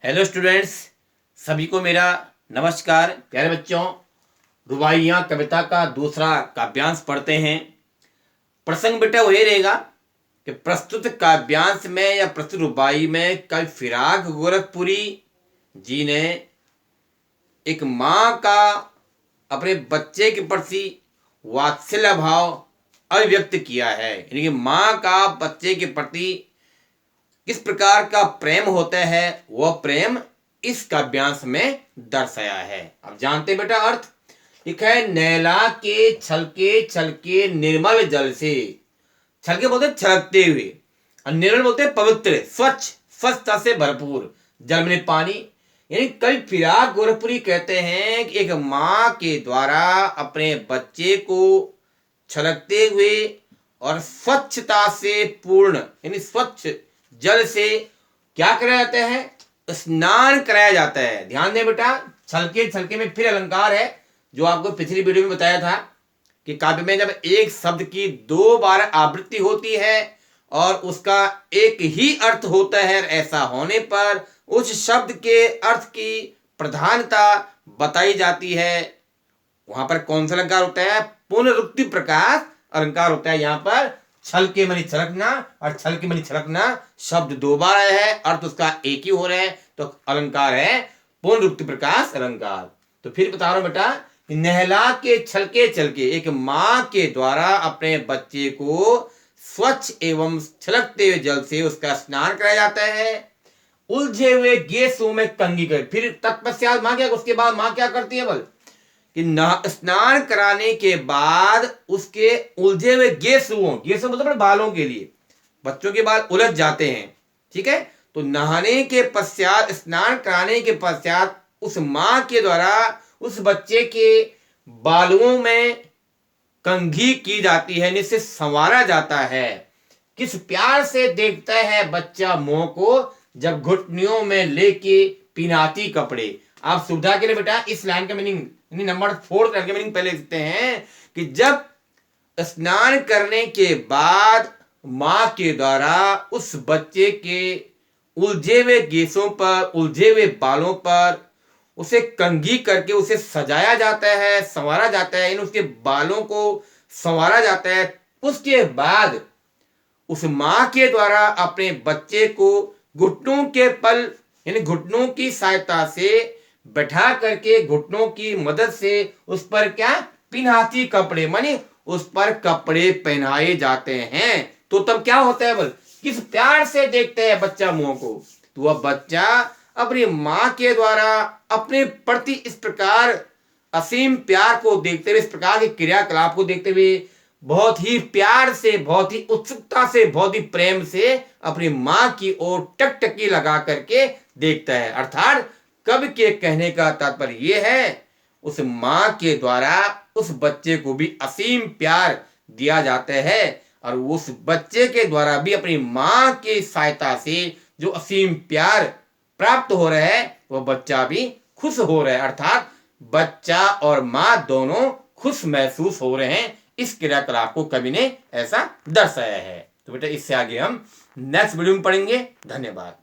Hello students, सभी को मेरा नमस्कार। प्यारे बच्चों, रुबाइयाँ कविता का दूसरा काव्यांश पढ़ते हैं। प्रसंग बेटा वही रहेगा कि प्रस्तुत काव्यांश में या प्रस्तुत रुबाई में कवि फिराक गोरखपुरी जी ने एक माँ का अपने बच्चे के प्रति वात्सल्य भाव अभिव्यक्त किया है। यानी कि माँ का बच्चे के प्रति किस प्रकार का प्रेम होता है, वह प्रेम इस काव्यांश में दर्शाया है। अब जानते बेटा अर्थ। लिखा है, नैला के छलके निर्मल जल से। छलके बोलते छलकते हुए, और निर्मल बोलते पवित्र, स्वच्छ, स्वच्छता से भरपूर। जल में पानी। यानी कवि फिराक गोरखपुरी कहते हैं कि एक माँ के द्वारा अपने बच्चे को छलकते हुए और स्वच्छता से पूर्ण, यानी स्वच्छ जल से क्या कराया जाता है? स्नान कराया जाता है। ध्यान दें बेटा, छलके में फिर अलंकार है, जो आपको पिछली वीडियो में बताया था कि काव्य में जब एक शब्द की दो बार आवृत्ति होती है और उसका एक ही अर्थ होता है, ऐसा होने पर उस शब्द के अर्थ की प्रधानता बताई जाती है। वहां पर कौन सा अलंकार होता है? पुनरुक्ति प्रकाश अलंकार होता है। यहाँ पर छल के मनी छलकना और छल के मनी छलकना शब्द दो बार आया है, अर्थ उसका एक ही हो रहा है, तो अलंकार है पुनरुक्ति प्रकाश अलंकार। तो फिर बता रहा हूं बेटा, नहला के छलके एक माँ के द्वारा अपने बच्चे को स्वच्छ एवं छलकते हुए जल से उसका स्नान कराया जाता है। उलझे हुए गेसों में कंघी कर, फिर तत्पश्चात माँ क्या, उसके बाद माँ क्या करती है बल कि स्नान कराने के बाद उसके उलझे हुए गेसुओं मतलब बालों के लिए, बच्चों के बाल उलझ जाते हैं, ठीक है। तो नहाने के पश्चात, स्नान कराने के पश्चात उस माँ के द्वारा उस बच्चे के बालों में कंघी की जाती है, जिससे संवारा जाता है। किस प्यार से देखता है बच्चा मुंह को, जब घुटनियों में लेके पिनाती कपड़े। आप सुविधा के लिए बेटा इस लाइन का मीनिंग, नंबर 4 लाइन का मीनिंग पहले लिखते हैं कि जब स्नान करने के बाद मां के द्वारा उस बच्चे के उलझे हुए केसों पर, उलझे हुए बालों पर उसे कंघी करके उसे सजाया जाता है, संवारा जाता है, इन उसके बालों को संवारा जाता है। उसके बाद उस मां के द्वारा अपने बच्चे को घुटनों के पल, यानी घुटनों की सहायता से बैठा करके, घुटनों की मदद से उस पर क्या, पिन्हाती कपड़े, मानी उस पर कपड़े पहनाए जाते हैं। तो तब क्या होता है बल, किस प्यार से देखते हैं बच्चा मुंह को, तो वह बच्चा अपनी मां के द्वारा अपने प्रति इस प्रकार असीम प्यार को देखते हुए, इस प्रकार के क्रियाकलाप को देखते हुए बहुत ही प्यार से, बहुत ही उत्सुकता से, बहुत ही प्रेम से अपनी मां की ओर टकटकी लगा करके देखता है। अर्थात कवि के कहने का तात्पर्य यह है, उस मां के द्वारा उस बच्चे को भी असीम प्यार दिया जाता है, और उस बच्चे के द्वारा भी अपनी मां की सहायता से जो असीम प्यार प्राप्त हो रहा है, वह बच्चा भी खुश हो रहा है। अर्थात बच्चा और मां दोनों खुश महसूस हो रहे हैं। इस क्रियाकलाप को कवि ने ऐसा दर्शाया है। तो बेटा इससे आगे हम नेक्स्ट वीडियो में पढ़ेंगे। धन्यवाद।